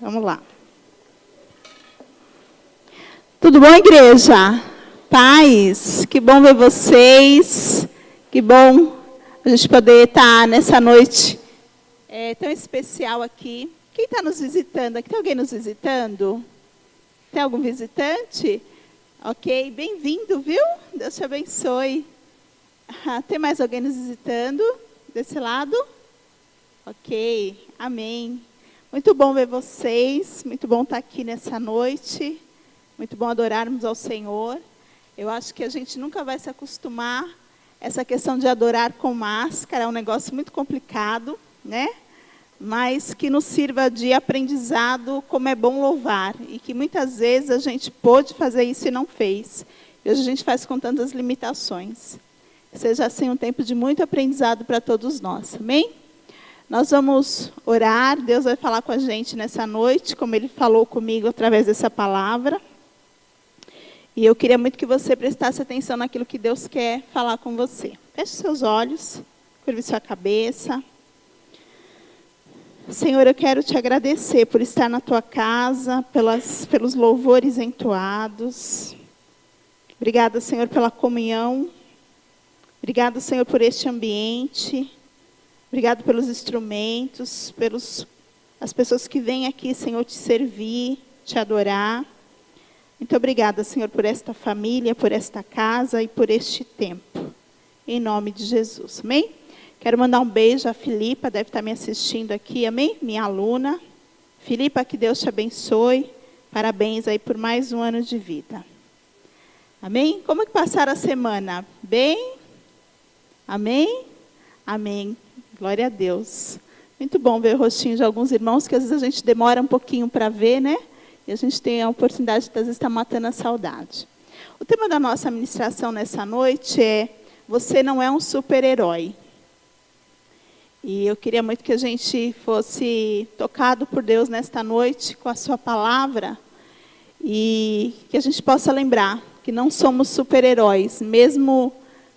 Vamos lá. Tudo bom, igreja? Paz, que bom ver vocês. Que bom a gente poder estar nessa noite tão especial aqui. Quem está nos visitando aqui? Tem alguém nos visitando? Tem algum visitante? Ok, bem-vindo, viu? Deus te abençoe. Tem mais alguém nos visitando desse lado? Ok, amém. Muito bom ver vocês, muito bom estar aqui nessa noite, muito bom adorarmos ao Senhor. Eu acho que a gente nunca vai se acostumar, essa questão de adorar com máscara é um negócio muito complicado, né? Mas que nos sirva de aprendizado como é bom louvar, e que muitas vezes a gente pôde fazer isso e não fez. E hoje a gente faz com tantas limitações. Seja assim um tempo de muito aprendizado para todos nós, amém? Nós vamos orar, Deus vai falar com a gente nessa noite, como Ele falou comigo através dessa palavra. E eu queria muito que você prestasse atenção naquilo que Deus quer falar com você. Feche seus olhos, curve sua cabeça. Senhor, eu quero te agradecer por estar na tua casa, pelos louvores entoados. Obrigada, Senhor, pela comunhão. Obrigada, Senhor, por este ambiente. Obrigado pelos instrumentos, as pessoas que vêm aqui, Senhor, te servir, te adorar. Muito obrigada, Senhor, por esta família, por esta casa e por este tempo. Em nome de Jesus, amém? Quero mandar um beijo à Filipa, deve estar me assistindo aqui, amém? Minha aluna. Filipa, que Deus te abençoe. Parabéns aí por mais um ano de vida. Amém? Como é que passaram a semana? Bem? Amém? Amém. Glória a Deus. Muito bom ver o rostinho de alguns irmãos, que às vezes a gente demora um pouquinho para ver, né? E a gente tem a oportunidade de, às vezes, estar matando a saudade. O tema da nossa ministração nessa noite é: você não é um super-herói. E eu queria muito que a gente fosse tocado por Deus nesta noite com a sua palavra, e que a gente possa lembrar que não somos super-heróis, mesmo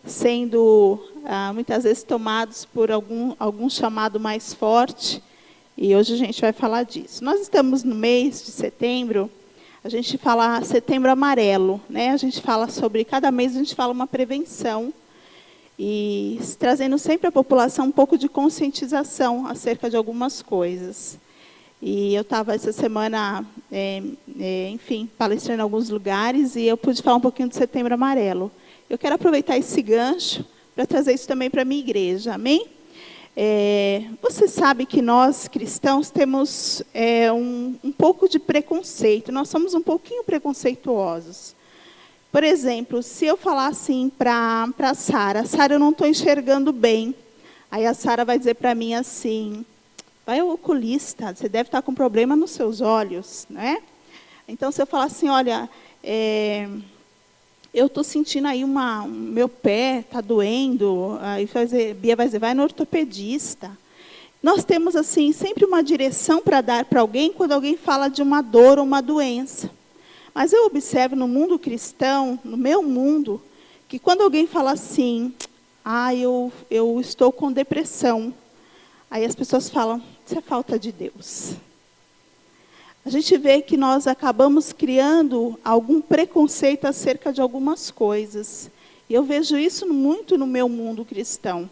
sendo muitas vezes tomados por algum chamado mais forte, e hoje a gente vai falar disso. Nós estamos no mês de setembro, a gente fala setembro amarelo, né? A gente fala sobre, cada mês a gente fala uma prevenção, e trazendo sempre à população um pouco de conscientização acerca de algumas coisas. E eu estava essa semana, enfim, palestrando em alguns lugares, e eu pude falar um pouquinho do setembro amarelo. Eu quero aproveitar esse gancho para trazer isso também para a minha igreja, amém? Você sabe que nós, cristãos, temos um pouco de preconceito, nós somos um pouquinho preconceituosos. Por exemplo, se eu falar assim para a Sara, eu não estou enxergando bem, aí a Sara vai dizer para mim assim: vai ao oculista, você deve estar com problema nos seus olhos, né? Então, se eu falar assim, olha, eu estou sentindo aí meu pé está doendo, aí Bia vai dizer, vai no ortopedista. Nós temos assim sempre uma direção para dar para alguém quando alguém fala de uma dor ou uma doença. Mas eu observo no mundo cristão, no meu mundo, que quando alguém fala assim, eu estou com depressão, aí as pessoas falam, isso é falta de Deus. A gente vê que nós acabamos criando algum preconceito acerca de algumas coisas. E eu vejo isso muito no meu mundo cristão.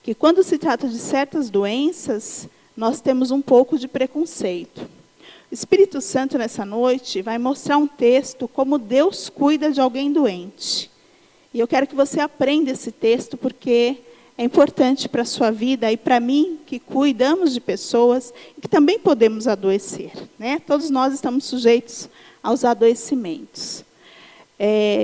Que quando se trata de certas doenças, nós temos um pouco de preconceito. O Espírito Santo, nessa noite, vai mostrar um texto como Deus cuida de alguém doente. E eu quero que você aprenda esse texto, porque é importante para a sua vida e para mim, que cuidamos de pessoas e que também podemos adoecer, né? Todos nós estamos sujeitos aos adoecimentos.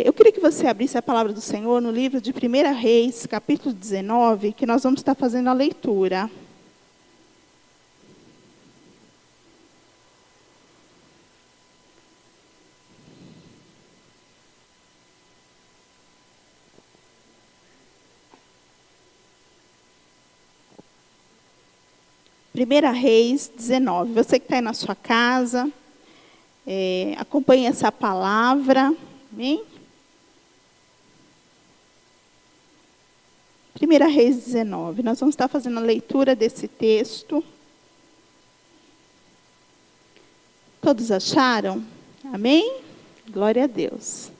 Eu queria que você abrisse a palavra do Senhor no livro de 1 Reis, capítulo 19, que nós vamos estar fazendo a leitura. Primeira Reis 19. Você que está aí na sua casa, acompanhe essa palavra. Amém? 1 Reis 19. Nós vamos estar fazendo a leitura desse texto. Todos acharam? Amém? Glória a Deus.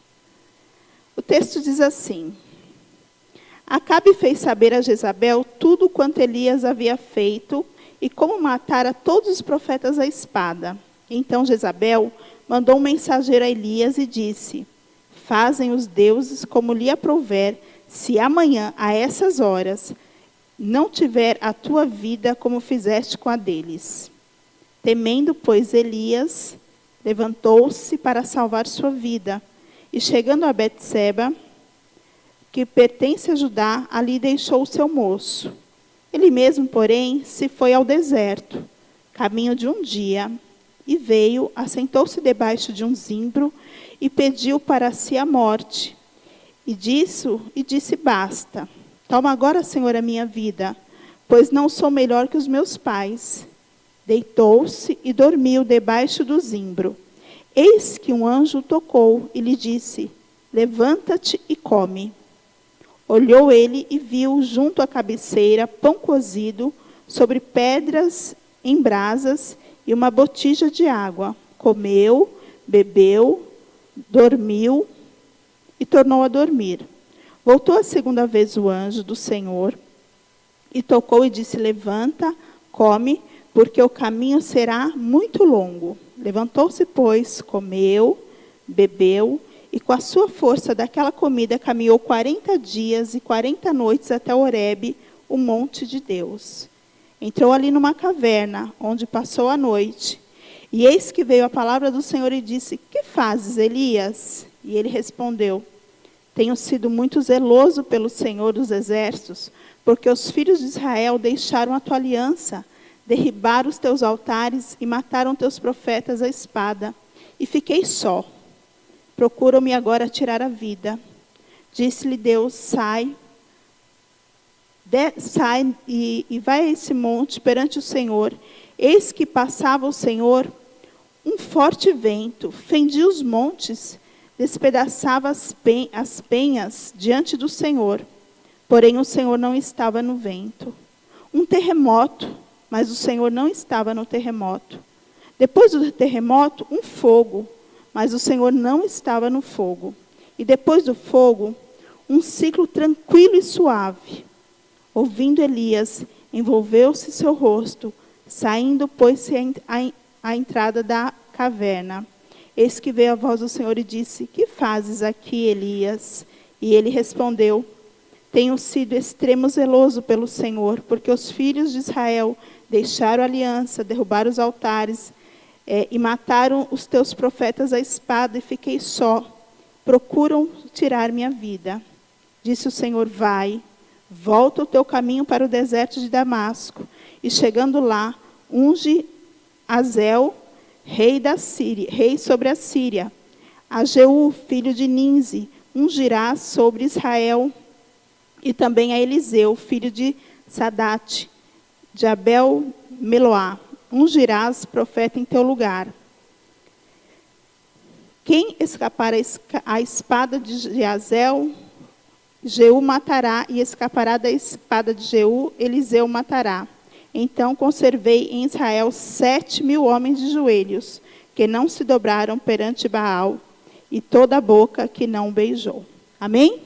O texto diz assim: Acabe fez saber a Jezabel tudo quanto Elias havia feito e como matara todos os profetas à espada. Então Jezabel mandou um mensageiro a Elias e disse: Fazem os deuses como lhe aprouver, se amanhã, a essas horas, não tiver a tua vida como fizeste com a deles. Temendo, pois, Elias levantou-se para salvar sua vida, e chegando a Betseba, que pertence a Judá, ali deixou o seu moço. Ele mesmo, porém, se foi ao deserto, caminho de um dia, e veio, assentou-se debaixo de um zimbro, e pediu para si a morte. E disse: Basta, toma agora, Senhor, a minha vida, pois não sou melhor que os meus pais. Deitou-se e dormiu debaixo do zimbro. Eis que um anjo o tocou e lhe disse: Levanta-te e come. Olhou ele e viu junto à cabeceira pão cozido sobre pedras em brasas e uma botija de água. Comeu, bebeu, dormiu e tornou a dormir. Voltou a segunda vez o anjo do Senhor e tocou e disse: Levanta, come, porque o caminho será muito longo. Levantou-se, pois, comeu, bebeu, e com a sua força daquela comida caminhou 40 dias e 40 noites até Horebe, o monte de Deus. Entrou ali numa caverna, onde passou a noite. E eis que veio a palavra do Senhor e disse: Que fazes, Elias? E ele respondeu: Tenho sido muito zeloso pelo Senhor dos Exércitos, porque os filhos de Israel deixaram a tua aliança, derribaram os teus altares e mataram teus profetas à espada. E fiquei só. Procuram-me agora tirar a vida. Disse-lhe Deus: sai e vai a esse monte perante o Senhor. Eis que passava o Senhor um forte vento, fendia os montes, despedaçava as penhas diante do Senhor. Porém o Senhor não estava no vento. Um terremoto, mas o Senhor não estava no terremoto. Depois do terremoto, um fogo, mas o Senhor não estava no fogo. E depois do fogo, um ciclo tranquilo e suave. Ouvindo Elias, envolveu-se seu rosto, saindo, pôs-se à entrada da caverna. Eis que veio a voz do Senhor e disse: Que fazes aqui, Elias? E ele respondeu: Tenho sido extremo zeloso pelo Senhor, porque os filhos de Israel deixaram a aliança, derrubaram os altares, e mataram os teus profetas à espada, e fiquei só. Procuram tirar minha vida. Disse o Senhor: Vai, volta o teu caminho para o deserto de Damasco, e chegando lá, unge Azel, rei sobre a Síria. A Jeú, filho de Ninzi, ungirá sobre Israel, e também a Eliseu, filho de Sadate, de Abel-Meloá. Ungirás profeta em teu lugar. Quem escapar a espada de Azel, Jeú matará, e escapará da espada de Jeú, Eliseu matará. Então conservei em Israel 7.000 homens de joelhos, que não se dobraram perante Baal, e toda a boca que não beijou. Amém?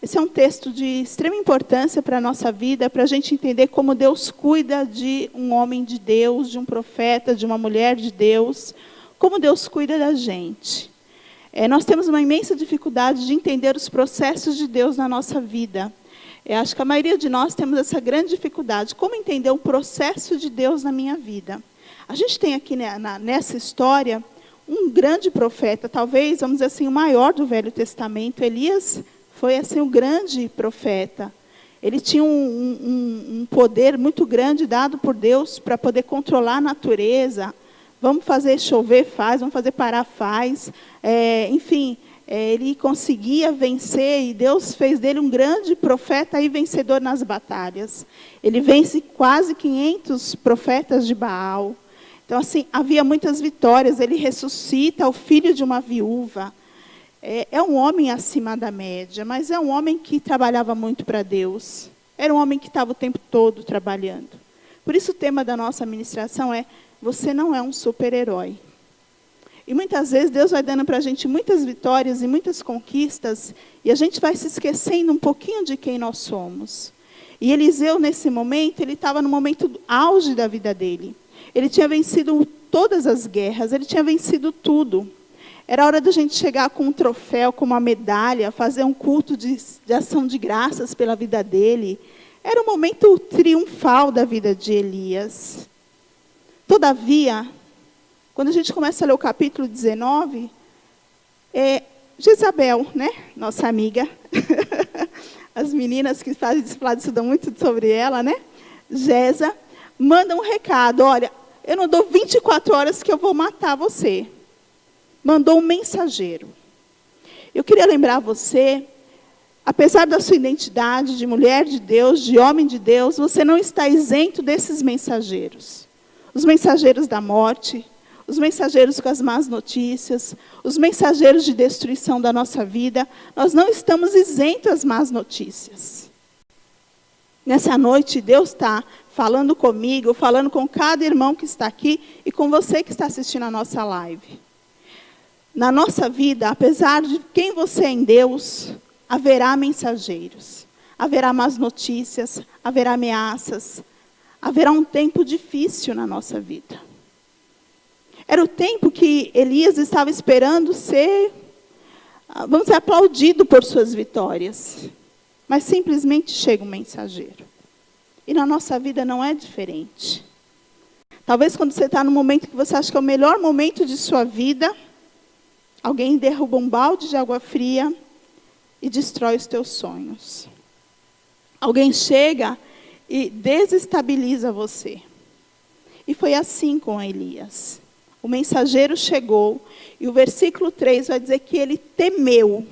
Esse é um texto de extrema importância para a nossa vida, para a gente entender como Deus cuida de um homem de Deus, de um profeta, de uma mulher de Deus, como Deus cuida da gente. Nós temos uma imensa dificuldade de entender os processos de Deus na nossa vida. Acho que a maioria de nós temos essa grande dificuldade. Como entender o processo de Deus na minha vida? A gente tem aqui nessa história um grande profeta, talvez, vamos dizer assim, o maior do Velho Testamento. Elias foi assim um grande profeta. Ele tinha um poder muito grande dado por Deus para poder controlar a natureza. Vamos fazer chover, faz. Vamos fazer parar, faz. Enfim, ele conseguia vencer, e Deus fez dele um grande profeta e vencedor nas batalhas. Ele vence quase 500 profetas de Baal. Então, assim, havia muitas vitórias. Ele ressuscita o filho de uma viúva. É um homem acima da média, mas é um homem que trabalhava muito para Deus. Era um homem que estava o tempo todo trabalhando. Por isso o tema da nossa ministração é: você não é um super-herói. E muitas vezes Deus vai dando para a gente muitas vitórias e muitas conquistas, e a gente vai se esquecendo um pouquinho de quem nós somos. E Eliseu, nesse momento, ele estava no momento auge da vida dele. Ele tinha vencido todas as guerras, ele tinha vencido tudo. Era hora da gente chegar com um troféu, com uma medalha, fazer um culto de ação de graças pela vida dele. Era um momento triunfal da vida de Elias. Todavia, quando a gente começa a ler o capítulo 19, Jezabel, né, nossa amiga, as meninas que fazem discipulado estudam muito sobre ela, né, Jeza, manda um recado: olha, eu não dou 24 horas que eu vou matar você. Mandou um mensageiro. Eu queria lembrar você, apesar da sua identidade de mulher de Deus, de homem de Deus, você não está isento desses mensageiros. Os mensageiros da morte, os mensageiros com as más notícias, os mensageiros de destruição da nossa vida, nós não estamos isentos às más notícias. Nessa noite, Deus está falando comigo, falando com cada irmão que está aqui e com você que está assistindo a nossa live. Na nossa vida, apesar de quem você é em Deus, haverá mensageiros, haverá más notícias, haverá ameaças, haverá um tempo difícil na nossa vida. Era o tempo que Elias estava esperando ser, vamos dizer, aplaudido por suas vitórias. Mas simplesmente chega um mensageiro. E na nossa vida não é diferente. Talvez quando você está no momento que você acha que é o melhor momento de sua vida, alguém derruba um balde de água fria e destrói os teus sonhos. Alguém chega e desestabiliza você. E foi assim com Elias. O mensageiro chegou e o versículo 3 vai dizer que ele temeu.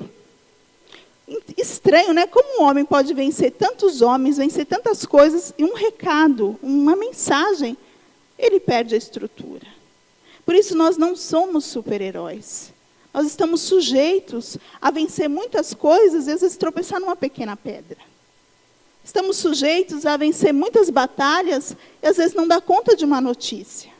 Estranho, né? Como um homem pode vencer tantos homens, vencer tantas coisas, e um recado, uma mensagem, ele perde a estrutura. Por isso nós não somos super-heróis. Nós estamos sujeitos a vencer muitas coisas e às vezes tropeçar numa pequena pedra. Estamos sujeitos a vencer muitas batalhas e às vezes não dar conta de uma notícia.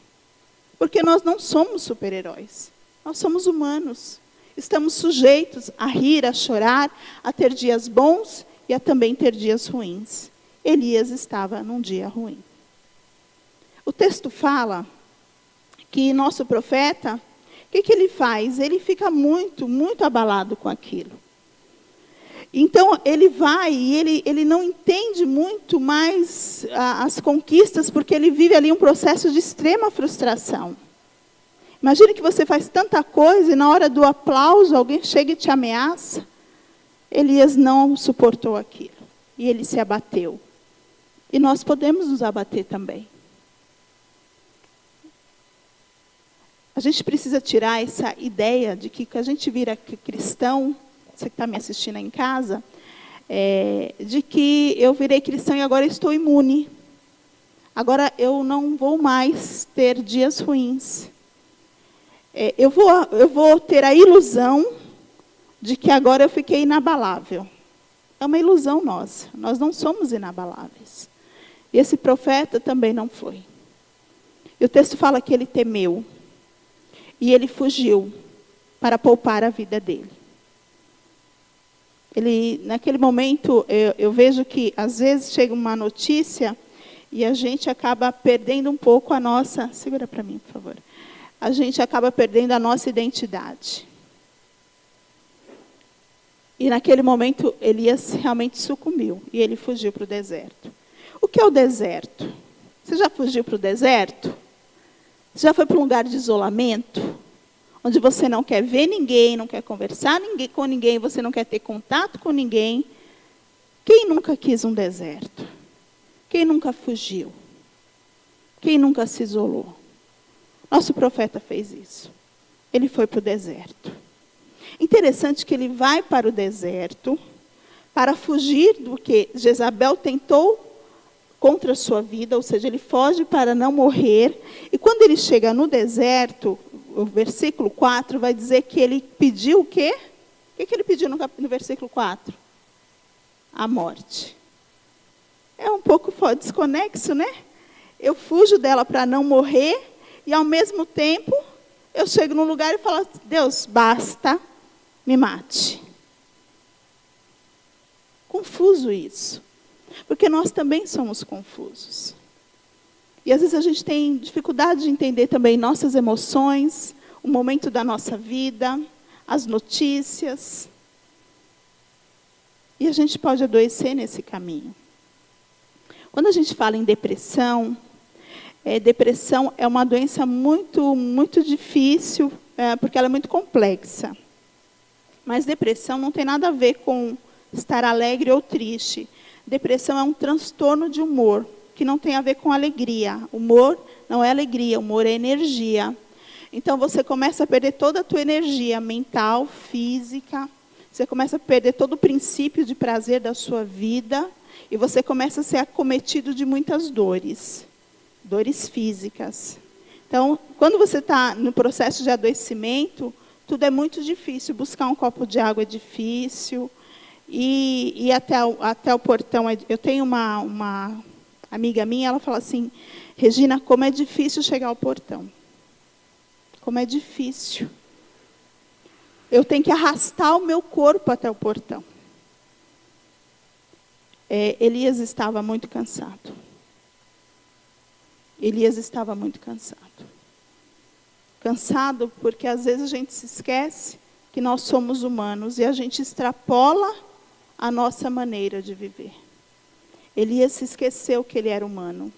Porque nós não somos super-heróis. Nós somos humanos. Estamos sujeitos a rir, a chorar, a ter dias bons e a também ter dias ruins. Elias estava num dia ruim. O texto fala que nosso profeta, o que ele faz? Ele fica muito, muito abalado com aquilo. Então, ele vai e ele não entende muito mais as conquistas, porque ele vive ali um processo de extrema frustração. Imagine que você faz tanta coisa e na hora do aplauso alguém chega e te ameaça. Elias não suportou aquilo e ele se abateu. E nós podemos nos abater também. A gente precisa tirar essa ideia de que a gente vira cristão, você que está me assistindo aí em casa, de que eu virei cristão e agora estou imune. Agora eu não vou mais ter dias ruins. Eu vou ter a ilusão de que agora eu fiquei inabalável. É uma ilusão nossa. Nós não somos inabaláveis. E esse profeta também não foi. E o texto fala que ele temeu. E ele fugiu para poupar a vida dele. Naquele momento, eu vejo que às vezes chega uma notícia e a gente acaba perdendo um pouco a nossa... Segura para mim, por favor. A gente acaba perdendo a nossa identidade. E naquele momento, Elias realmente sucumbiu. E ele fugiu para o deserto. O que é o deserto? Você já fugiu para o deserto? Você já foi para um lugar de isolamento? Onde você não quer ver ninguém, não quer conversar com ninguém, você não quer ter contato com ninguém. Quem nunca quis um deserto? Quem nunca fugiu? Quem nunca se isolou? Nosso profeta fez isso. Ele foi para o deserto. Interessante que ele vai para o deserto para fugir do que Jezabel tentou contra a sua vida, ou seja, ele foge para não morrer. E quando ele chega no deserto, o versículo 4 vai dizer que ele pediu o quê? O que ele pediu no versículo 4? A morte. É um pouco desconexo, né? Eu fujo dela para não morrer, e ao mesmo tempo, eu chego num lugar e falo, Deus, basta, me mate. Confuso isso. Porque nós também somos confusos. E às vezes a gente tem dificuldade de entender também nossas emoções, o momento da nossa vida, as notícias. E a gente pode adoecer nesse caminho. Quando a gente fala em depressão, depressão é uma doença muito, muito difícil, porque ela é muito complexa. Mas depressão não tem nada a ver com estar alegre ou triste. Depressão é um transtorno de humor, que não tem a ver com alegria. Humor não é alegria, humor é energia. Então, você começa a perder toda a tua energia mental, física. Você começa a perder todo o princípio de prazer da sua vida. E você começa a ser acometido de muitas dores. Dores físicas. Então, quando você está no processo de adoecimento, tudo é muito difícil. Buscar um copo de água é difícil. E até o portão. Eu tenho uma amiga minha, ela fala assim, Regina, como é difícil chegar ao portão. Como é difícil. Eu tenho que arrastar o meu corpo até o portão. Elias estava muito cansado. Elias estava muito cansado. Cansado porque às vezes a gente se esquece que nós somos humanos e a gente extrapola a nossa maneira de viver. Elias se esqueceu que ele era humano.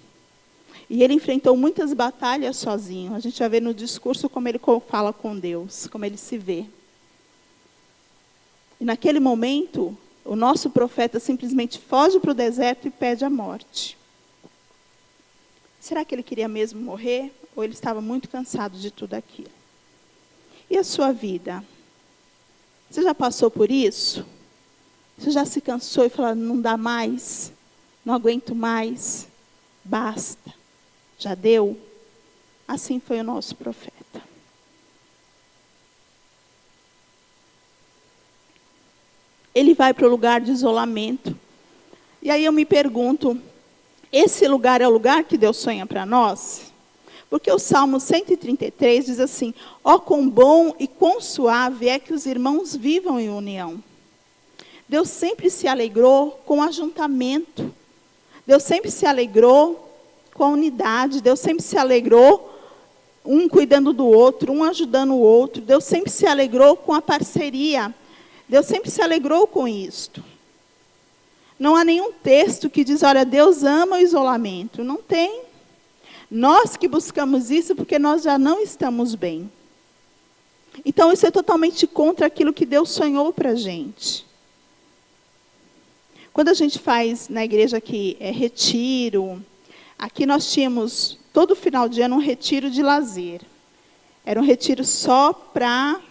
E ele enfrentou muitas batalhas sozinho. A gente vai ver no discurso como ele fala com Deus, como ele se vê. E naquele momento, o nosso profeta simplesmente foge para o deserto e pede a morte. Será que ele queria mesmo morrer? Ou ele estava muito cansado de tudo aquilo? E a sua vida? Você já passou por isso? Você já se cansou e falou, não dá mais? Não aguento mais? Basta. Já deu? Assim foi o nosso profeta. Ele vai para o lugar de isolamento. E aí eu me pergunto, esse lugar é o lugar que Deus sonha para nós? Porque o Salmo 133 diz assim, ó quão bom e quão suave é que os irmãos vivam em união. Deus sempre se alegrou com o ajuntamento. Deus sempre se alegrou com a unidade. Deus sempre se alegrou, um cuidando do outro, um ajudando o outro. Deus sempre se alegrou com a parceria. Deus sempre se alegrou com isto. Não há nenhum texto que diz, olha, Deus ama o isolamento. Não tem. Nós que buscamos isso porque nós já não estamos bem. Então, isso é totalmente contra aquilo que Deus sonhou para a gente. Quando a gente faz na igreja aqui, retiro, aqui nós tínhamos, todo final de ano, um retiro de lazer. Era um retiro só para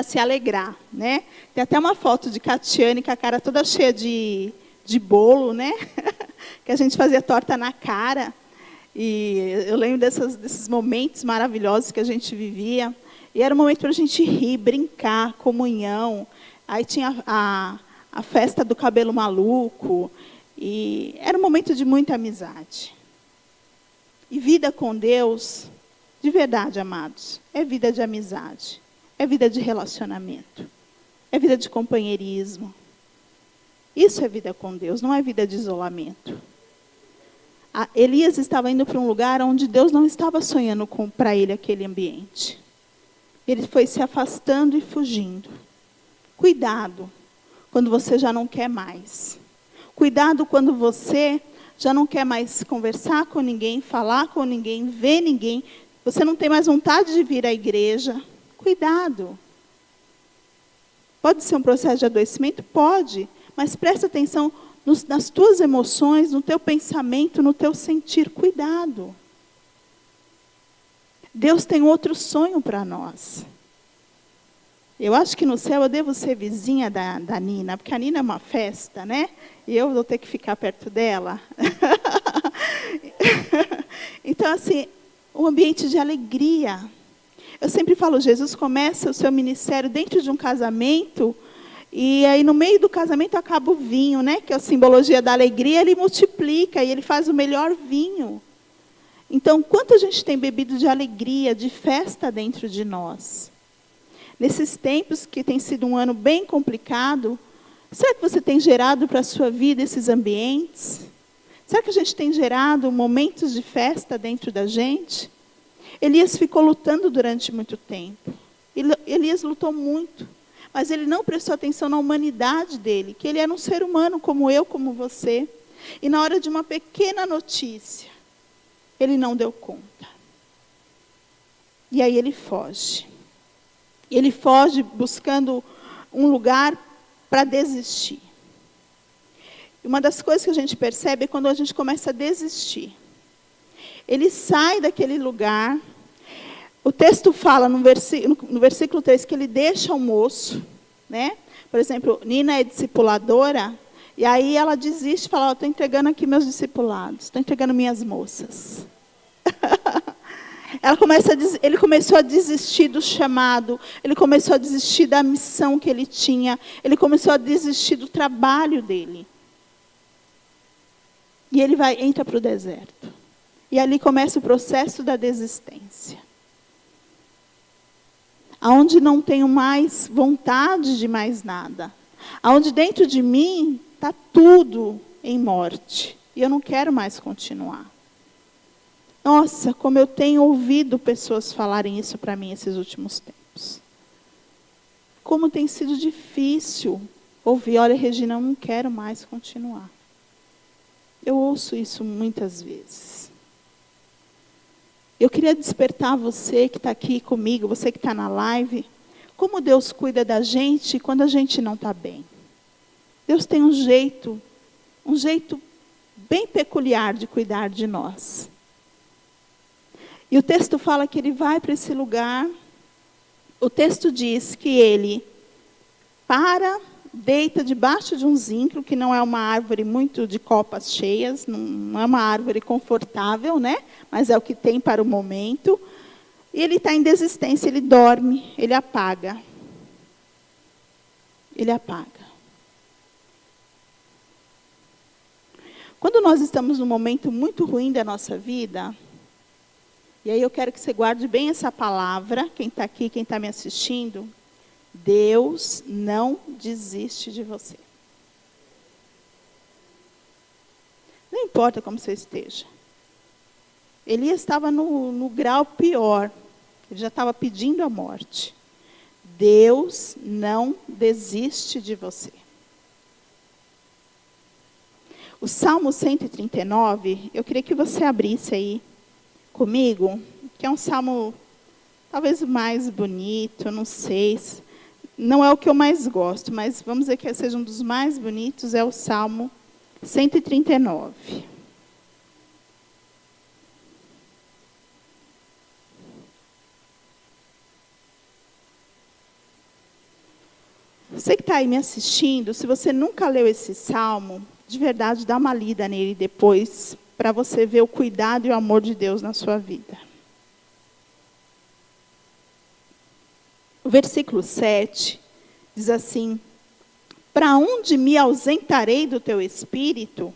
se alegrar, né? Tem até uma foto de Catiane com a cara toda cheia de bolo, né? Que a gente fazia torta na cara. E eu lembro desses momentos maravilhosos que a gente vivia. E era um momento para a gente rir, brincar, comunhão. Aí tinha a festa do cabelo maluco. E era um momento de muita amizade. E vida com Deus, de verdade, amados, é vida de amizade. É vida de relacionamento. É vida de companheirismo. Isso é vida com Deus, não é vida de isolamento. Elias estava indo para um lugar onde Deus não estava sonhando para ele aquele ambiente. Ele foi se afastando e fugindo. Cuidado quando você já não quer mais. Cuidado quando você já não quer mais conversar com ninguém, falar com ninguém, ver ninguém. Você não tem mais vontade de vir à igreja. Cuidado. Pode ser um processo de adoecimento? Pode. Mas presta atenção nas tuas emoções, no teu pensamento, no teu sentir. Cuidado. Deus tem outro sonho para nós. Eu acho que no céu eu devo ser vizinha da Nina, porque a Nina é uma festa, né? E eu vou ter que ficar perto dela. Então, assim, um ambiente de alegria. Eu sempre falo, Jesus começa o seu ministério dentro de um casamento, e aí no meio do casamento acaba o vinho, né? Que é a simbologia da alegria, ele multiplica, e ele faz o melhor vinho. Então, quanto a gente tem bebido de alegria, de festa dentro de nós? Nesses tempos que tem sido um ano bem complicado, será que você tem gerado para a sua vida esses ambientes? Será que a gente tem gerado momentos de festa dentro da gente? Elias ficou lutando durante muito tempo. Elias lutou muito, mas ele não prestou atenção na humanidade dele, que ele era um ser humano como eu, como você. E na hora de uma pequena notícia, ele não deu conta. E aí ele foge. Ele foge buscando um lugar para desistir. E uma das coisas que a gente percebe é quando a gente começa a desistir. Ele sai daquele lugar. O texto fala no versículo 3 que ele deixa o moço, né? Por exemplo, Nina é discipuladora, e aí ela desiste e fala, estou entregando aqui meus discipulados, estou entregando minhas moças. Ele começou a desistir do chamado, ele começou a desistir da missão que ele tinha, ele começou a desistir do trabalho dele. E ele entra para o deserto. E ali começa o processo da desistência. Aonde não tenho mais vontade de mais nada. Aonde dentro de mim está tudo em morte. E eu não quero mais continuar. Nossa, como eu tenho ouvido pessoas falarem isso para mim esses últimos tempos. Como tem sido difícil ouvir, olha, Regina, eu não quero mais continuar. Eu ouço isso muitas vezes. Eu queria despertar você que está aqui comigo, você que está na live, como Deus cuida da gente quando a gente não está bem. Deus tem um jeito bem peculiar de cuidar de nós. E o texto fala que ele vai para esse lugar. O texto diz que ele deita debaixo de um zincro, que não é uma árvore muito de copas cheias, não é uma árvore confortável, né? Mas é o que tem para o momento. E ele está em desistência, ele dorme, ele apaga. Ele apaga. Quando nós estamos num momento muito ruim da nossa vida, e aí eu quero que você guarde bem essa palavra, quem está aqui, quem está me assistindo, Deus não desiste de você. Não importa como você esteja. Elias estava no grau pior. Ele já estava pedindo a morte. Deus não desiste de você. O Salmo 139, eu queria que você abrisse aí comigo, que é um salmo talvez o mais bonito, não sei, não é o que eu mais gosto, mas vamos dizer que seja um dos mais bonitos, é o Salmo 139. Você que está aí me assistindo, se você nunca leu esse salmo, de verdade, dá uma lida nele depois, para você ver o cuidado e o amor de Deus na sua vida. O versículo 7 diz assim, para onde me ausentarei do teu espírito?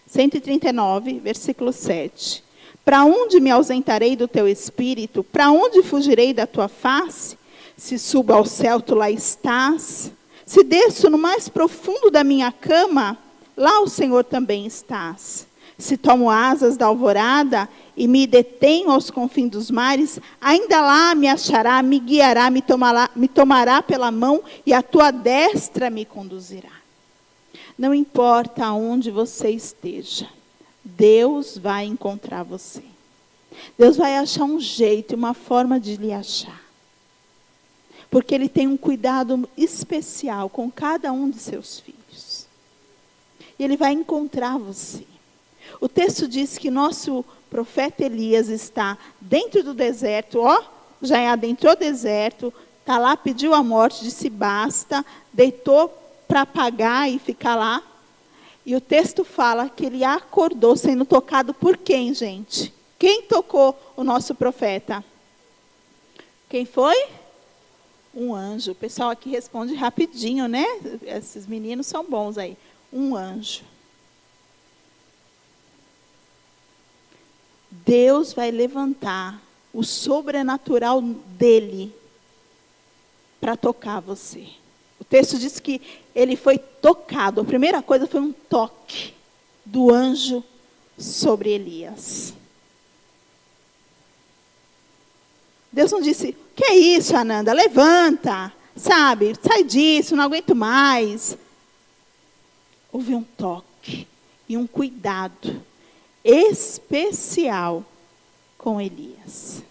139, versículo 7. Para onde me ausentarei do teu espírito? Para onde fugirei da tua face? Se subo ao céu, tu lá estás. Se desço no mais profundo da minha cama, lá o Senhor também estás. Se tomo asas da alvorada e me detenho aos confins dos mares, ainda lá me achará, me guiará, me tomará pela mão e a tua destra me conduzirá. Não importa aonde você esteja, Deus vai encontrar você. Deus vai achar um jeito, uma forma de lhe achar. Porque Ele tem um cuidado especial com cada um de seus filhos. E Ele vai encontrar você. O texto diz que nosso profeta Elias está dentro do deserto, já adentrou o deserto, está lá, pediu a morte, disse basta, deitou para apagar e ficar lá. E o texto fala que ele acordou sendo tocado por quem, gente? Quem tocou o nosso profeta? Quem foi? Um anjo. O pessoal aqui responde rapidinho, né? Esses meninos são bons aí. Um anjo. Deus vai levantar o sobrenatural dele para tocar você. O texto diz que ele foi tocado. A primeira coisa foi um toque do anjo sobre Elias. Deus não disse, que é isso, Ananda? Levanta, sabe? Sai disso, não aguento mais. Houve um toque e um cuidado especial com Elias.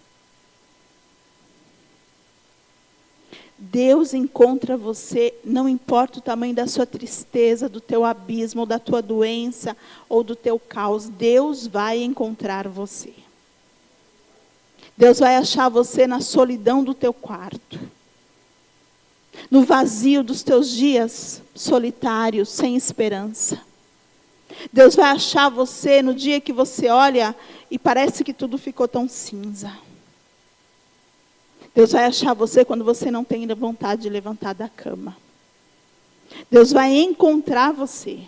Deus encontra você, não importa o tamanho da sua tristeza, do teu abismo, ou da tua doença, ou do teu caos, Deus vai encontrar você. Deus vai achar você na solidão do teu quarto, no vazio dos teus dias solitários, sem esperança. Deus vai achar você no dia que você olha e parece que tudo ficou tão cinza. Deus vai achar você quando você não tem vontade de levantar da cama. Deus vai encontrar você.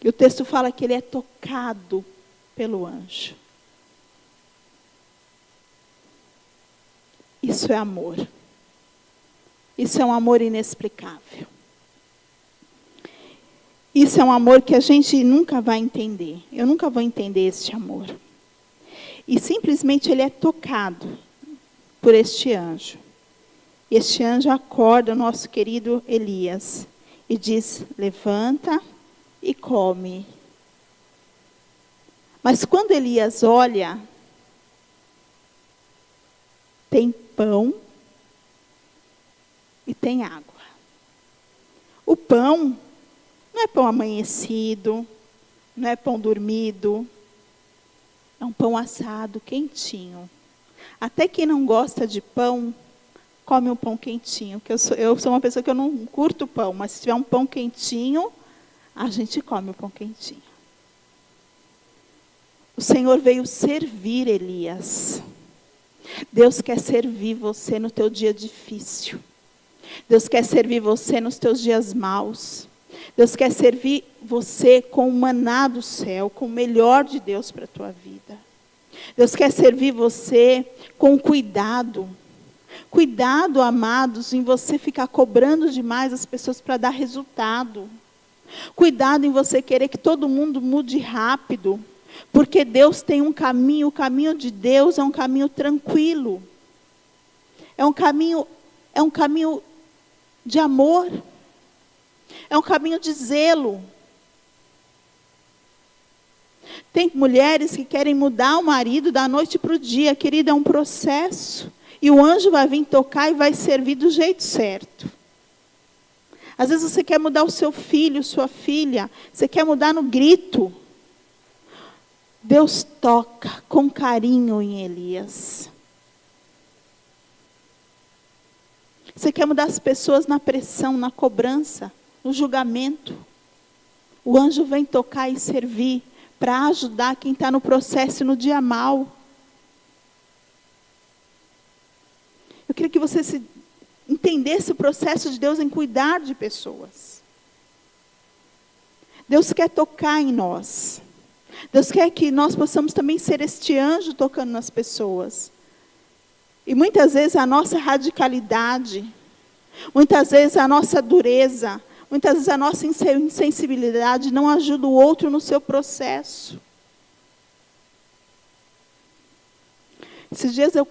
E o texto fala que ele é tocado pelo anjo. Isso é amor. Isso é um amor inexplicável. Isso é um amor que a gente nunca vai entender. Eu nunca vou entender este amor. E simplesmente ele é tocado por este anjo. E este anjo acorda o nosso querido Elias e diz, levanta e come. Mas quando Elias olha, tem pão e tem água. O pão não é pão amanhecido, não é pão dormido, é um pão assado, quentinho. Até quem não gosta de pão, come um pão quentinho. Porque eu sou uma pessoa que eu não curto pão, mas se tiver um pão quentinho, a gente come o pão quentinho. O Senhor veio servir Elias. Deus quer servir você no teu dia difícil. Deus quer servir você nos teus dias maus. Deus quer servir você com o maná do céu, com o melhor de Deus para a tua vida. Deus quer servir você com cuidado. Cuidado, amados, em você ficar cobrando demais as pessoas para dar resultado. Cuidado em você querer que todo mundo mude rápido. Porque Deus tem um caminho, o caminho de Deus é um caminho tranquilo. É um caminho de amor. É um caminho de zelo. Tem mulheres que querem mudar o marido da noite para o dia. Querida, é um processo. E o anjo vai vir tocar e vai servir do jeito certo. Às vezes você quer mudar o seu filho, sua filha. Você quer mudar no grito. Deus toca com carinho em Elias. Você quer mudar as pessoas na pressão, na cobrança, no julgamento. O anjo vem tocar e servir para ajudar quem está no processo no dia mau. Eu queria que você entendesse o processo de Deus em cuidar de pessoas. Deus quer tocar em nós. Deus quer que nós possamos também ser este anjo tocando nas pessoas. E muitas vezes a nossa radicalidade, muitas vezes a nossa dureza, muitas vezes a nossa insensibilidade não ajuda o outro no seu processo. Esses dias eu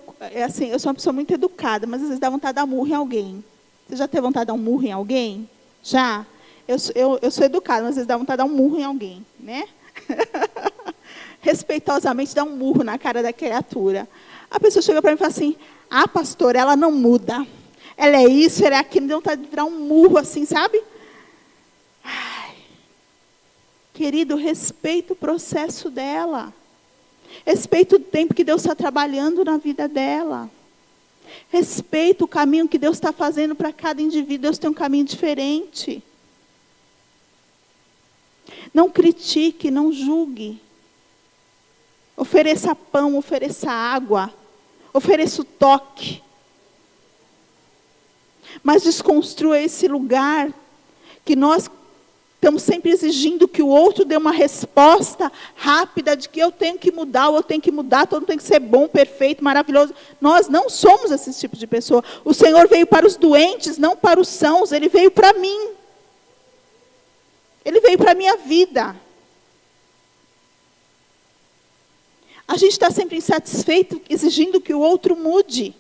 sou uma pessoa muito educada, mas às vezes dá vontade de dar murro em alguém. Você já teve vontade de dar um murro em alguém? Já? Eu sou educada, mas às vezes dá vontade de dar um murro em alguém, né? Respeitosamente dar um murro na cara da criatura. A pessoa chega para mim e fala assim, pastora, ela não muda. Ela é isso, ela é aquilo, dá vontade de virar um murro assim, sabe? Ai, querido, respeita o processo dela. Respeita o tempo que Deus está trabalhando na vida dela. Respeita o caminho que Deus está fazendo para cada indivíduo. Deus tem um caminho diferente. Não critique, não julgue. Ofereça pão, ofereça água. Ofereça o toque. Mas desconstrua esse lugar que nós Estamos sempre exigindo que o outro dê uma resposta rápida de que eu tenho que mudar, ou eu tenho que mudar, todo mundo tem que ser bom, perfeito, maravilhoso. Nós não somos esse tipo de pessoa. O Senhor veio para os doentes, não para os sãos. Ele veio para mim. Ele veio para a minha vida. A gente está sempre insatisfeito, exigindo que o outro mude.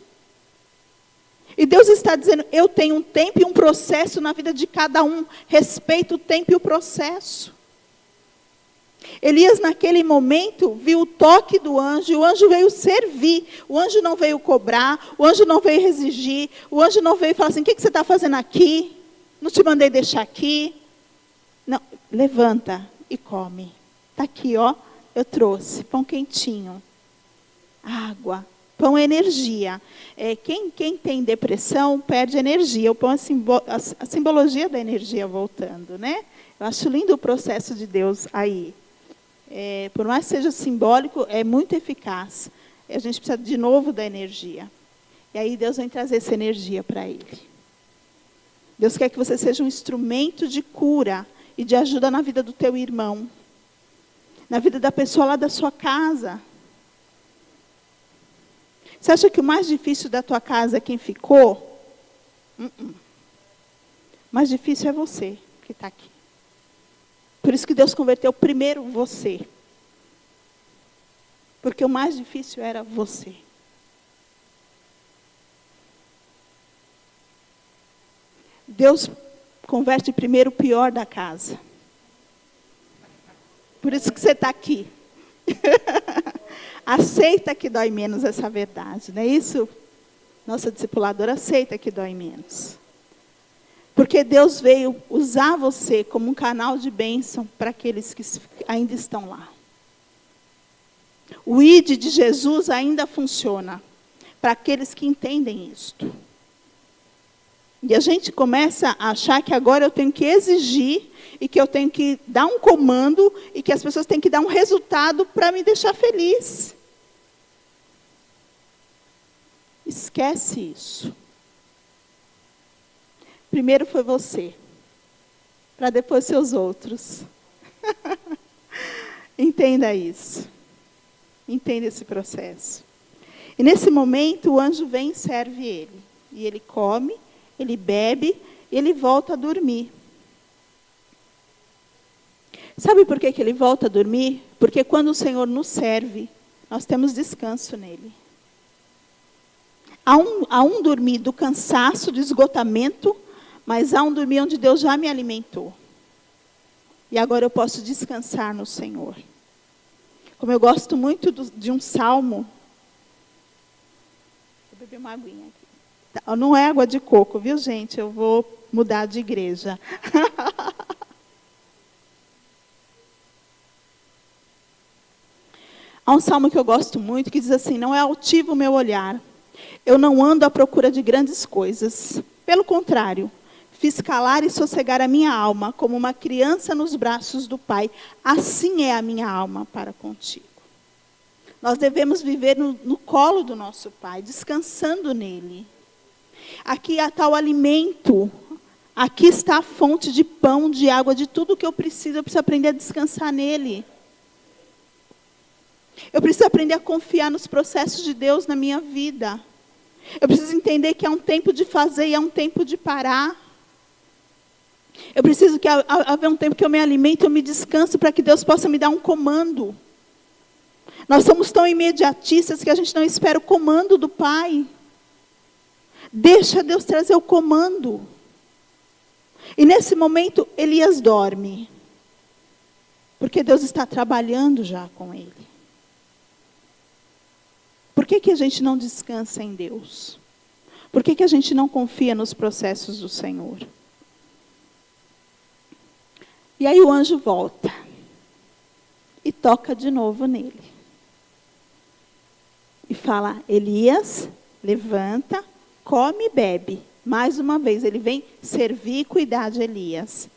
E Deus está dizendo, eu tenho um tempo e um processo na vida de cada um. Respeito o tempo e o processo. Elias, naquele momento, viu o toque do anjo, e o anjo veio servir. O anjo não veio cobrar, o anjo não veio exigir, o anjo não veio falar assim, o que você está fazendo aqui? Não te mandei deixar aqui. Não, levanta e come. Está aqui, ó, eu trouxe, pão quentinho, água. Pão é energia. Quem tem depressão perde energia. O pão é a simbologia da energia voltando, né? Eu acho lindo o processo de Deus aí. Por mais que seja simbólico, é muito eficaz. A gente precisa de novo da energia. E aí Deus vem trazer essa energia para ele. Deus quer que você seja um instrumento de cura e de ajuda na vida do teu irmão. Na vida da pessoa lá da sua casa. Você acha que o mais difícil da tua casa é quem ficou? O mais difícil é você que está aqui. Por isso que Deus converteu primeiro você. Porque o mais difícil era você. Deus converte primeiro o pior da casa. Por isso que você está aqui. Aceita que dói menos essa verdade, não é isso? Nossa discipuladora aceita que dói menos. Porque Deus veio usar você como um canal de bênção para aqueles que ainda estão lá. O ID de Jesus ainda funciona para aqueles que entendem isto. E a gente começa a achar que agora eu tenho que exigir e que eu tenho que dar um comando e que as pessoas têm que dar um resultado para me deixar feliz. Esquece isso. Primeiro foi você, para depois ser os outros. Entenda isso. Entenda esse processo. E nesse momento o anjo vem e serve ele. E ele come, ele bebe, e ele volta a dormir. Sabe por que ele volta a dormir? Porque quando o Senhor nos serve, nós temos descanso nele. Há um dormir do cansaço, do esgotamento, mas há um dormir onde Deus já me alimentou. E agora eu posso descansar no Senhor. Como eu gosto muito de um salmo. Vou beber uma aguinha aqui. Não é água de coco, viu, gente? Eu vou mudar de igreja. Há um salmo que eu gosto muito, que diz assim, não é altivo o meu olhar. Eu não ando à procura de grandes coisas. Pelo contrário, fiz calar e sossegar a minha alma, como uma criança nos braços do Pai. Assim é a minha alma para contigo. Nós devemos viver no colo do nosso Pai, descansando nele. Aqui há tal alimento. Aqui está a fonte de pão, de água, de tudo que eu preciso. Eu preciso aprender a descansar nele. Eu preciso aprender a confiar nos processos de Deus na minha vida. Eu preciso entender que há um tempo de fazer e há um tempo de parar. Eu preciso que haver um tempo que eu me alimento, eu me descanso para que Deus possa me dar um comando. Nós somos tão imediatistas que a gente não espera o comando do Pai. Deixa Deus trazer o comando. E nesse momento, Elias dorme. Porque Deus está trabalhando já com ele. Por que a gente não descansa em Deus? Por que a gente não confia nos processos do Senhor? E aí o anjo volta. E toca de novo nele. E fala, Elias, levanta, come e bebe. Mais uma vez, ele vem servir e cuidar de Elias.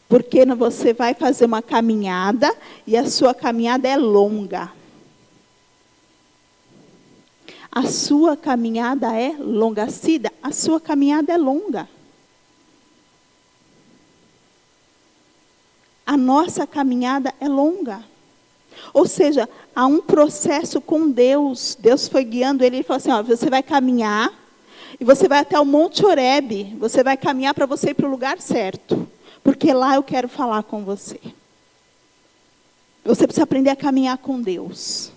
Porque você vai fazer uma caminhada e a sua caminhada é longa. A sua caminhada é longa. Cida, a sua caminhada é longa. A nossa caminhada é longa. Ou seja, há um processo com Deus. Deus foi guiando ele e falou assim, ó, você vai caminhar e você vai até o Monte Horebe. Você vai caminhar para você ir para o lugar certo. Porque lá eu quero falar com você. Você precisa aprender a caminhar com Deus.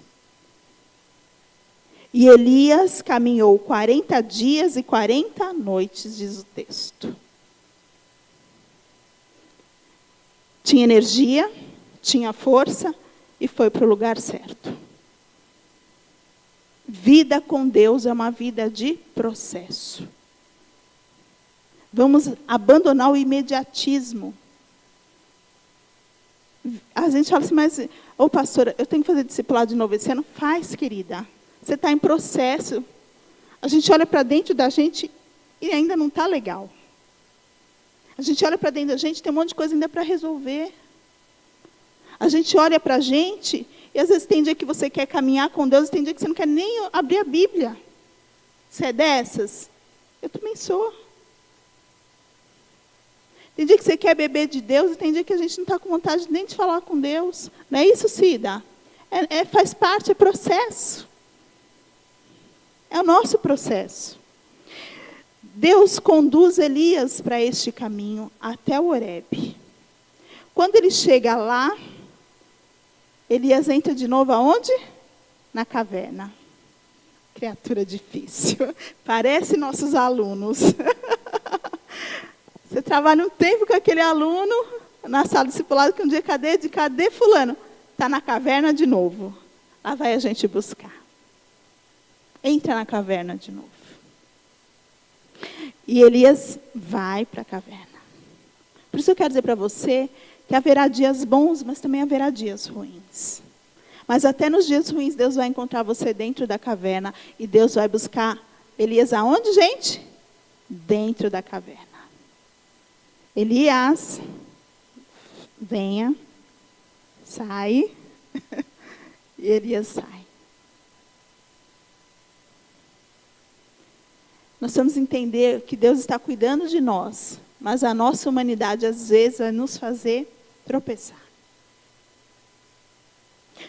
E Elias caminhou 40 dias e 40 noites, diz o texto. Tinha energia, tinha força e foi para o lugar certo. Vida com Deus é uma vida de processo. Vamos abandonar o imediatismo. A gente fala assim, mas, ô pastora, eu tenho que fazer discipulado de novo esse ano? Faz, querida. Você está em processo. A gente olha para dentro da gente e ainda não está legal. A gente olha para dentro da gente, tem um monte de coisa ainda para resolver. A gente olha para a gente e às vezes tem dia que você quer caminhar com Deus, e tem dia que você não quer nem abrir a Bíblia. Você é dessas? Eu também sou. Tem dia que você quer beber de Deus, e tem dia que a gente não está com vontade nem de falar com Deus. Não é isso, Cida? Faz parte, é processo. É o nosso processo. Deus conduz Elias para este caminho até o Horebe. Quando ele chega lá, Elias entra de novo aonde? Na caverna. Criatura difícil. Parece nossos alunos. Você trabalha um tempo com aquele aluno na sala de discipulado, que um dia, cadê fulano? Está na caverna de novo. Lá vai a gente buscar. Entra na caverna de novo. E Elias vai para a caverna. Por isso eu quero dizer para você que haverá dias bons, mas também haverá dias ruins. Mas até nos dias ruins, Deus vai encontrar você dentro da caverna. E Deus vai buscar Elias aonde, gente? Dentro da caverna. Elias, venha, sai. E Elias sai. Nós vamos entender que Deus está cuidando de nós, mas a nossa humanidade às vezes vai nos fazer tropeçar.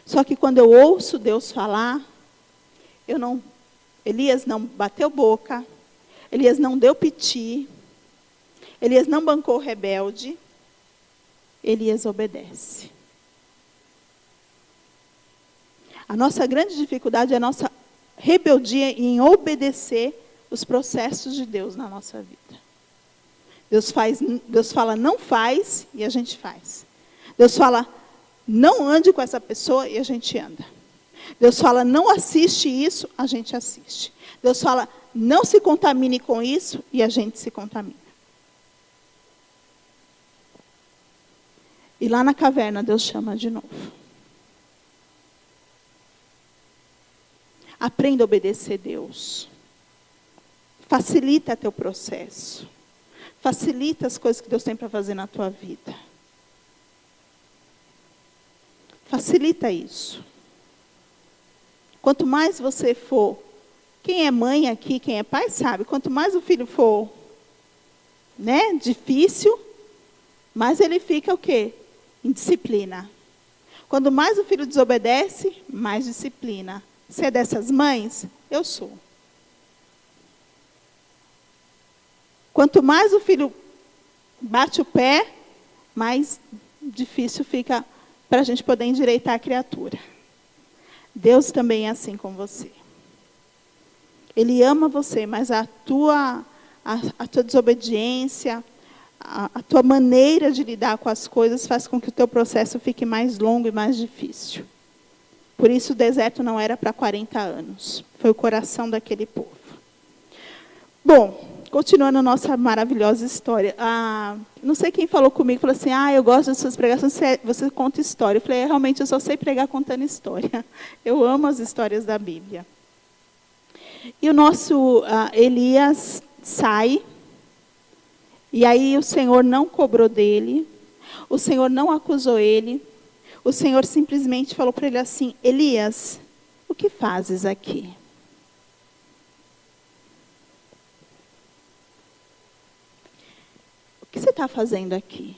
Só que quando eu ouço Deus falar, Elias não bateu boca, Elias não deu piti, Elias não bancou rebelde, Elias obedece. A nossa grande dificuldade é a nossa rebeldia em obedecer os processos de Deus na nossa vida. Deus fala, não faz, e a gente faz. Deus fala, não ande com essa pessoa, e a gente anda. Deus fala, não assiste isso, a gente assiste. Deus fala, não se contamine com isso, e a gente se contamina. E lá na caverna, Deus chama de novo. Aprenda a obedecer a Deus. Facilita teu processo. Facilita as coisas que Deus tem para fazer na tua vida. Facilita isso. Quanto mais você for, quem é mãe aqui, quem é pai sabe, quanto mais o filho for, difícil, mais ele fica o quê? Em disciplina. Quando mais o filho desobedece, mais disciplina. Você é dessas mães? Eu sou. Quanto mais o filho bate o pé, mais difícil fica para a gente poder endireitar a criatura. Deus também é assim com você. Ele ama você, mas a tua desobediência, a tua maneira de lidar com as coisas faz com que o teu processo fique mais longo e mais difícil. Por isso o deserto não era para 40 anos. Foi o coração daquele povo. Bom, continuando a nossa maravilhosa história. Não sei quem falou comigo, falou assim, eu gosto das suas pregações, você conta história. Eu falei, realmente eu só sei pregar contando história. Eu amo as histórias da Bíblia. E o nosso Elias sai, e aí o Senhor não cobrou dele, o Senhor não acusou ele, o Senhor simplesmente falou para ele assim, Elias, o que fazes aqui? O que você está fazendo aqui?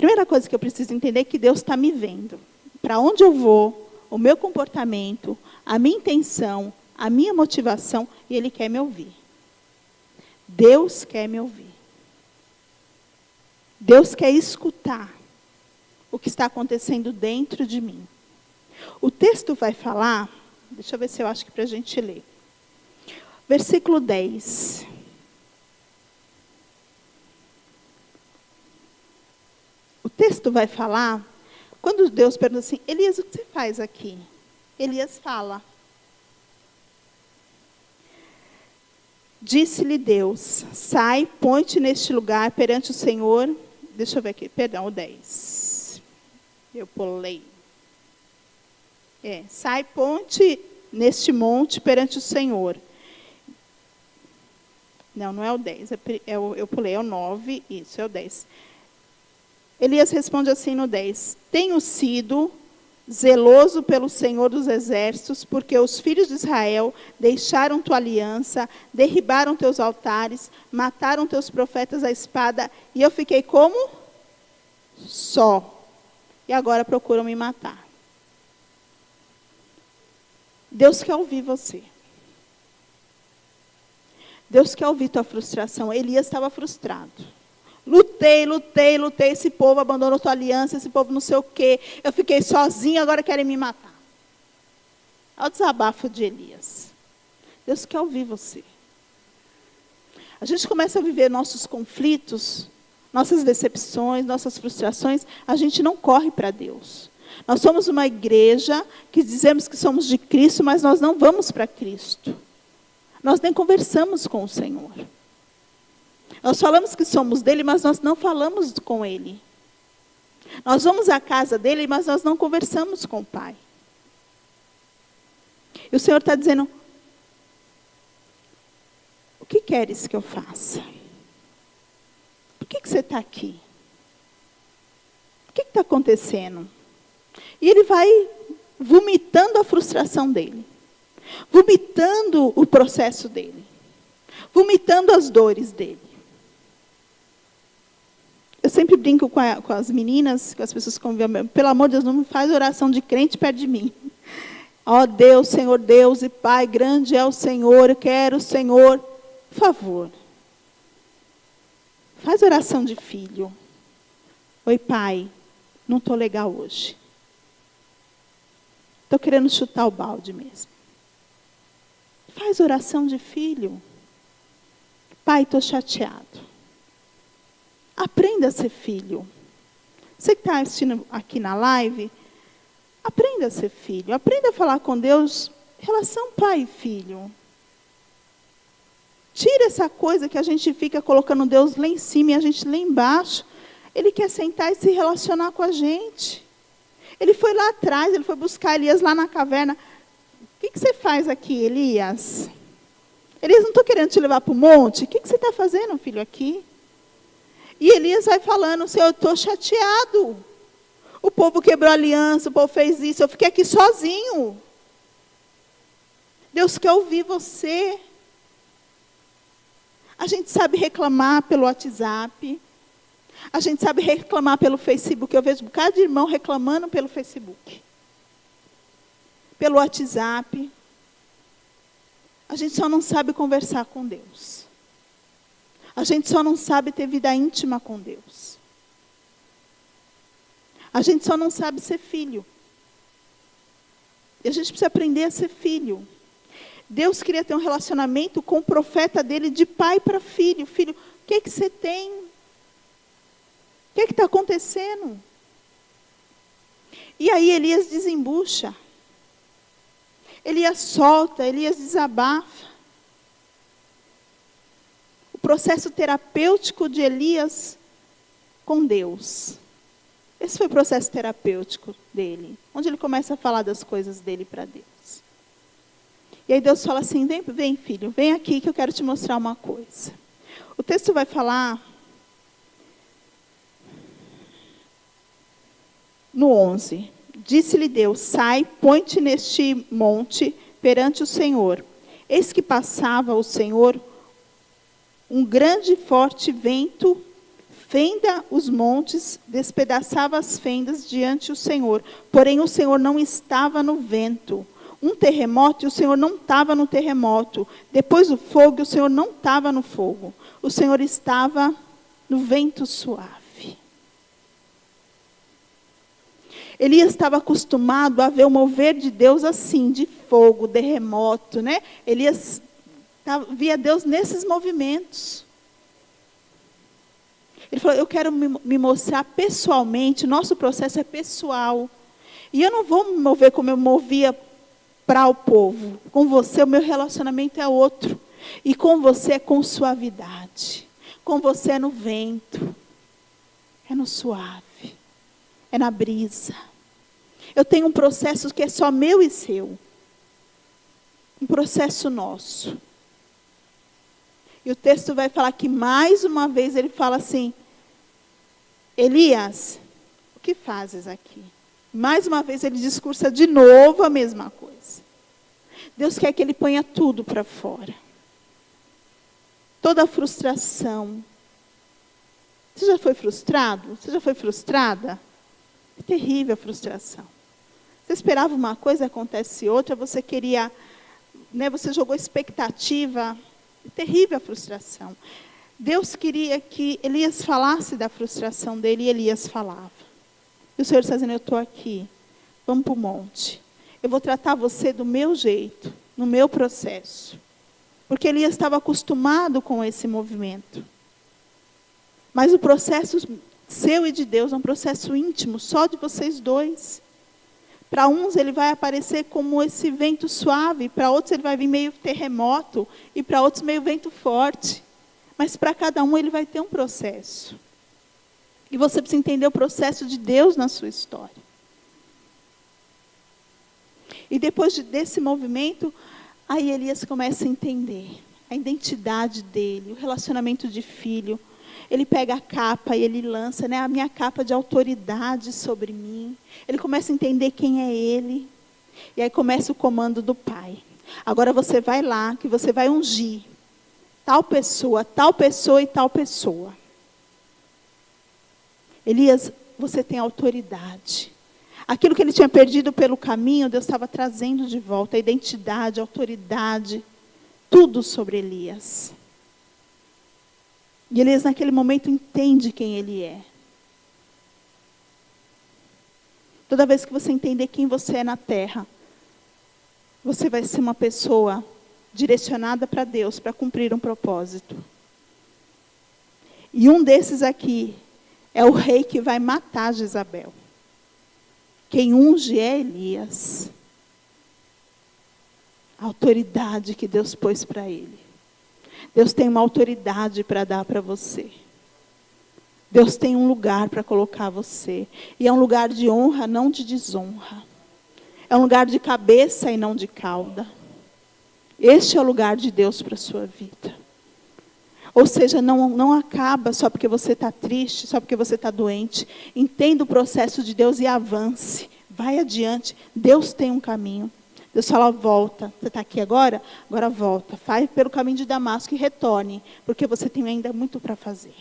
Primeira coisa que eu preciso entender é que Deus está me vendo. Para onde eu vou, o meu comportamento, a minha intenção, a minha motivação, e Ele quer me ouvir. Deus quer me ouvir. Deus quer escutar o que está acontecendo dentro de mim. O texto vai falar, deixa eu ver se eu acho que para a gente ler. Versículo 10. O texto vai falar, quando Deus pergunta assim, Elias, o que você faz aqui? Elias fala. Disse-lhe Deus, sai, põe-te neste lugar perante o Senhor. Deixa eu ver aqui, perdão, o 10. Eu pulei. Sai, põe-te neste monte perante o Senhor. Não é o 10, eu pulei, é o 9, isso, é o 10. Elias responde assim no 10. Tenho sido zeloso pelo Senhor dos Exércitos, porque os filhos de Israel deixaram tua aliança, derribaram teus altares, mataram teus profetas à espada, e eu fiquei como? Só. E agora procuram me matar. Deus quer ouvir você. Deus quer ouvir tua frustração. Elias estava frustrado. Lutei, esse povo abandonou tua aliança, esse povo não sei o quê. Eu fiquei sozinho, agora querem me matar. Olha o desabafo de Elias. Deus quer ouvir você. A gente começa a viver nossos conflitos, nossas decepções, nossas frustrações, a gente não corre para Deus. Nós somos uma igreja que dizemos que somos de Cristo, mas nós não vamos para Cristo. Nós nem conversamos com o Senhor. Nós falamos que somos dele, mas nós não falamos com ele. Nós vamos à casa dele, mas nós não conversamos com o Pai. E o Senhor está dizendo, o que queres que eu faça? Por que você está aqui? O que está acontecendo? E ele vai vomitando a frustração dele. Vomitando o processo dele. Vomitando as dores dele. Eu sempre brinco com as meninas, com as pessoas que convivem. Pelo amor de Deus, não me faz oração de crente perto de mim. Ó Deus, Senhor Deus e Pai, grande é o Senhor, eu quero o Senhor. Por favor. Faz oração de filho. Oi, Pai, não estou legal hoje. Estou querendo chutar o balde mesmo. Faz oração de filho. Pai, estou chateado. Aprenda a ser filho. Você que está assistindo aqui na live, aprenda a ser filho. Aprenda a falar com Deus, relação pai e filho. Tira essa coisa que a gente fica colocando Deus lá em cima e a gente lá embaixo. Ele quer sentar e se relacionar com a gente. Ele foi lá atrás, ele foi buscar Elias lá na caverna. O que você faz aqui, Elias? Elias, não estou querendo te levar para o monte. O que você está fazendo, filho, aqui? E Elias vai falando, Senhor, eu estou chateado. O povo quebrou a aliança, o povo fez isso, eu fiquei aqui sozinho. Deus quer ouvir você. A gente sabe reclamar pelo WhatsApp. A gente sabe reclamar pelo Facebook. Eu vejo um bocado de irmão reclamando pelo Facebook. Pelo WhatsApp. A gente só não sabe conversar com Deus. A gente só não sabe ter vida íntima com Deus. A gente só não sabe ser filho. E a gente precisa aprender a ser filho. Deus queria ter um relacionamento com o profeta dele de pai para filho. Filho, o que você tem? O que está acontecendo? E aí Elias desembucha. Elias solta, Elias desabafa. O processo terapêutico de Elias com Deus. Esse foi o processo terapêutico dele. Onde ele começa a falar das coisas dele para Deus. E aí Deus fala assim, vem filho, vem aqui que eu quero te mostrar uma coisa. O texto vai falar no 11. Disse-lhe Deus, sai, põe-te neste monte perante o Senhor. Eis que passava o Senhor um grande e forte vento fenda os montes, despedaçava as fendas diante do Senhor. Porém, o Senhor não estava no vento. Um terremoto, e o Senhor não estava no terremoto. Depois do fogo, e o Senhor não estava no fogo. O Senhor estava no vento suave. Elias estava acostumado a ver o mover de Deus assim, de fogo, terremoto, né? Elias via Deus nesses movimentos. Ele falou, eu quero me mostrar pessoalmente, nosso processo é pessoal. E eu não vou me mover como eu movia para o povo. Com você, o meu relacionamento é outro. E com você é com suavidade. Com você é no vento. É no suave. É na brisa. Eu tenho um processo que é só meu e seu. Um processo nosso. E o texto vai falar que mais uma vez ele fala assim, Elias, o que fazes aqui? Mais uma vez ele discursa de novo a mesma coisa. Deus quer que ele ponha tudo para fora. Toda a frustração. Você já foi frustrado? Você já foi frustrada? É terrível a frustração. Você esperava uma coisa, acontece outra, você queria, né, você jogou expectativa. É terrível a frustração. Deus queria que Elias falasse da frustração dele e Elias falava. E o Senhor está dizendo, eu estou aqui, vamos para o monte. Eu vou tratar você do meu jeito, no meu processo. Porque Elias estava acostumado com esse movimento. Mas o processo seu e de Deus é um processo íntimo, só de vocês dois. Para uns ele vai aparecer como esse vento suave, para outros ele vai vir meio terremoto, e para outros meio vento forte. Mas para cada um ele vai ter um processo. E você precisa entender o processo de Deus na sua história. E depois desse movimento, aí Elias começa a entender a identidade dele, o relacionamento de filho. Ele pega a capa e ele lança, né, a minha capa de autoridade sobre mim. Ele começa a entender quem é ele. E aí começa o comando do pai. Agora você vai lá, que você vai ungir tal pessoa e tal pessoa. Elias, você tem autoridade. Aquilo que ele tinha perdido pelo caminho, Deus estava trazendo de volta. A identidade, a autoridade, tudo sobre Elias. E Elias, naquele momento, entende quem ele é. Toda vez que você entender quem você é na terra, você vai ser uma pessoa direcionada para Deus, para cumprir um propósito. E um desses aqui é o rei que vai matar Jezabel. Quem unge é Elias. A autoridade que Deus pôs para ele. Deus tem uma autoridade para dar para você. Deus tem um lugar para colocar você. E é um lugar de honra, não de desonra. É um lugar de cabeça e não de cauda. Este é o lugar de Deus para a sua vida. Ou seja, não acaba só porque você está triste, só porque você está doente. Entenda o processo de Deus e avance. Vai adiante. Deus tem um caminho. Deus fala, volta. Você está aqui agora? Agora volta. Vai pelo caminho de Damasco e retorne. Porque você tem ainda muito para fazer.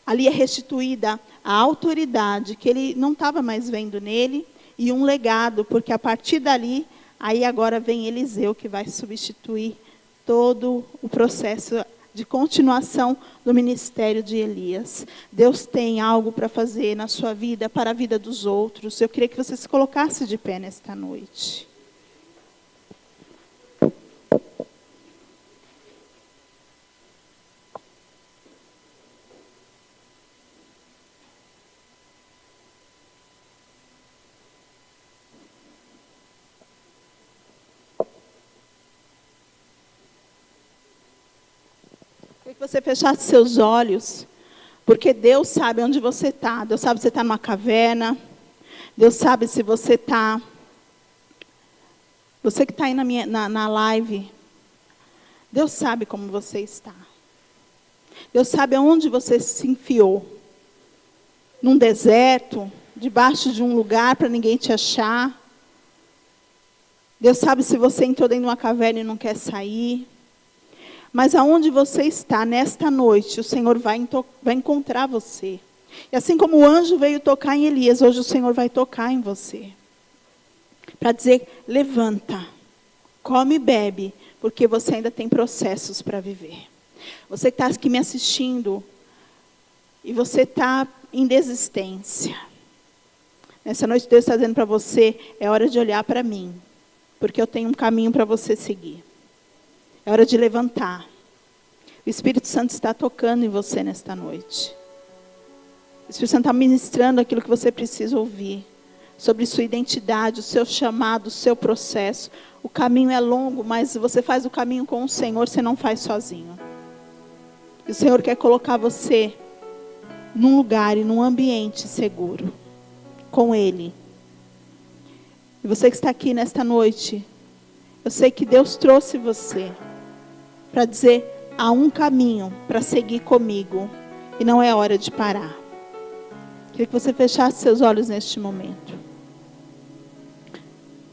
Ali é restituída a autoridade que ele não estava mais vendo nele. E um legado, porque a partir dali, aí agora vem Eliseu que vai substituir todo o processo de continuação do ministério de Elias. Deus tem algo para fazer na sua vida, para a vida dos outros. Eu queria que você se colocasse de pé nesta noite. Que você fechasse seus olhos, porque Deus sabe onde você está. Deus sabe se você está numa caverna. Deus sabe se você está... Você que está aí na live, Deus sabe como você está. Deus sabe aonde você se enfiou. Num deserto, debaixo de um lugar para ninguém te achar. Deus sabe se você entrou dentro de uma caverna e não quer sair. Mas aonde você está nesta noite, o Senhor vai encontrar você. E assim como o anjo veio tocar em Elias, hoje o Senhor vai tocar em você. Para dizer, levanta, come e bebe, porque você ainda tem processos para viver. Você que está aqui me assistindo, e você está em desistência. Nessa noite Deus está dizendo para você, é hora de olhar para mim, porque eu tenho um caminho para você seguir. É hora de levantar. O Espírito Santo está tocando em você nesta noite. O Espírito Santo está ministrando aquilo que você precisa ouvir. Sobre sua identidade, o seu chamado, o seu processo. O caminho é longo, mas você faz o caminho com o Senhor, você não faz sozinho. E o Senhor quer colocar você num lugar e num ambiente seguro. Com Ele. E você que está aqui nesta noite, eu sei que Deus trouxe você para dizer, há um caminho para seguir comigo e não é hora de parar. Queria que você fechasse seus olhos neste momento.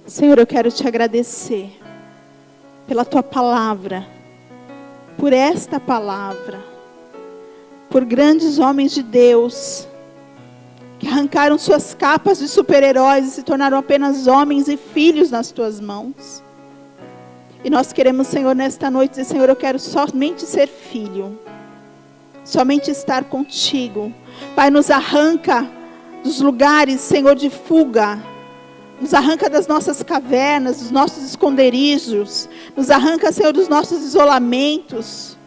Senhor, eu quero te agradecer pela tua palavra, por esta palavra, por grandes homens de Deus, que arrancaram suas capas de super-heróis e se tornaram apenas homens e filhos nas tuas mãos. E nós queremos, Senhor, nesta noite dizer, Senhor, eu quero somente ser filho. Somente estar contigo. Pai, nos arranca dos lugares, Senhor, de fuga. Nos arranca das nossas cavernas, dos nossos esconderijos. Nos arranca, Senhor, dos nossos isolamentos.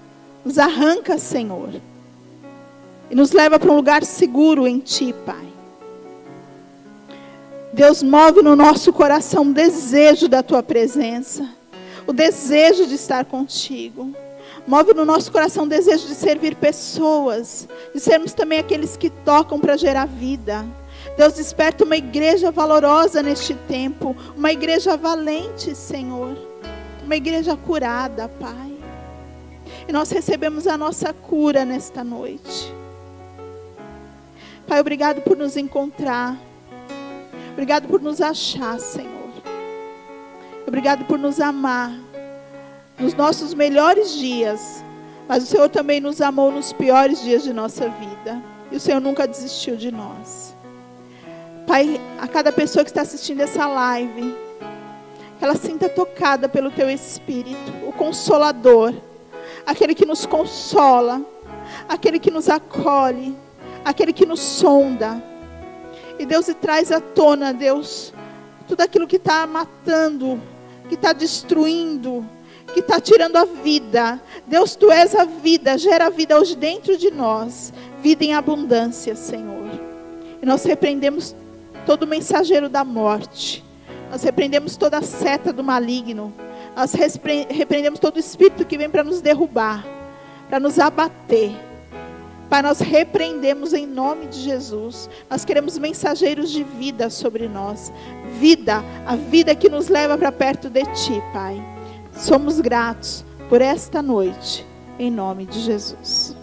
Nos arranca, Senhor. E nos leva para um lugar seguro em Ti, Pai. Deus, move no nosso coração o desejo da Tua presença. O desejo de estar contigo. Move no nosso coração o desejo de servir pessoas. De sermos também aqueles que tocam para gerar vida. Deus, desperta uma igreja valorosa neste tempo. Uma igreja valente, Senhor. Uma igreja curada, Pai. E nós recebemos a nossa cura nesta noite. Pai, obrigado por nos encontrar. Obrigado por nos achar, Senhor. Obrigado por nos amar nos nossos melhores dias. Mas o Senhor também nos amou nos piores dias de nossa vida. E o Senhor nunca desistiu de nós. Pai, a cada pessoa que está assistindo essa live, que ela sinta tocada pelo Teu Espírito, o Consolador, aquele que nos consola, aquele que nos acolhe, aquele que nos sonda. E Deus, e traz à tona, Deus, tudo aquilo que está matando, que está destruindo, que está tirando a vida. Deus, Tu és a vida, gera a vida hoje dentro de nós, vida em abundância, Senhor. E nós repreendemos todo mensageiro da morte, nós repreendemos toda a seta do maligno, nós repreendemos todo espírito que vem para nos derrubar, para nos abater. Pai, nós repreendemos em nome de Jesus. Nós queremos mensageiros de vida sobre nós. Vida, a vida que nos leva para perto de Ti, Pai. Somos gratos por esta noite, em nome de Jesus.